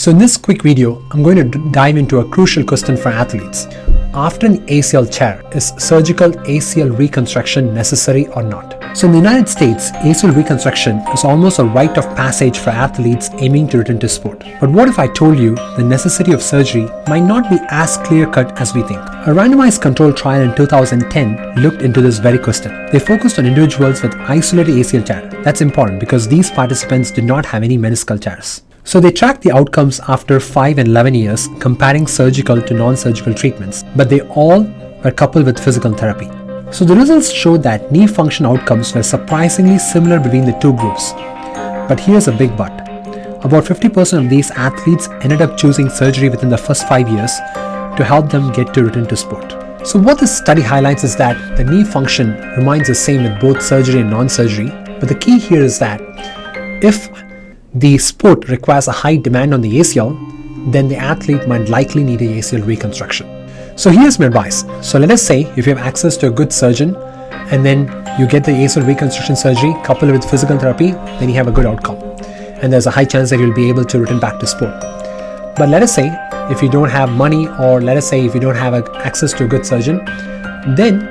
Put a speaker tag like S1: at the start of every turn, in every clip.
S1: So in this quick video, I'm going to dive into a crucial question for athletes. After an ACL tear, is surgical ACL reconstruction necessary or not? So in the United States, ACL reconstruction is almost a rite of passage for athletes aiming to return to sport. But what if I told you the necessity of surgery might not be as clear-cut as we think? A randomized controlled trial in 2010 looked into this very question. They focused on individuals with isolated ACL tear. That's important because these participants did not have any meniscal tears. So they tracked the outcomes after 5 and 11 years, comparing surgical to non-surgical treatments, but they all were coupled with physical therapy. So the results showed that knee function outcomes were surprisingly similar between the two groups. But here's a big but. About 50% of these athletes ended up choosing surgery within the first 5 years to help them get to return to sport. So what this study highlights is that the knee function remains the same with both surgery and non-surgery, but the key here is that if the sport requires a high demand on the ACL, then the athlete might likely need a ACL reconstruction. So here's my advice. So let us say if you have access to a good surgeon and then you get the ACL reconstruction surgery coupled with physical therapy, then you have a good outcome. And there's a high chance that you'll be able to return back to sport. But let us say if you don't have money, or let us say if you don't have access to a good surgeon, then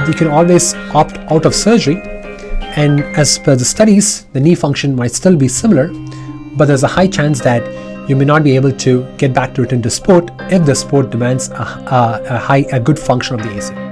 S1: you can always opt out of surgery. And as per the studies, the knee function might still be similar, but there's a high chance that you may not be able to get back to return to sport if the sport demands a good function of the ACL.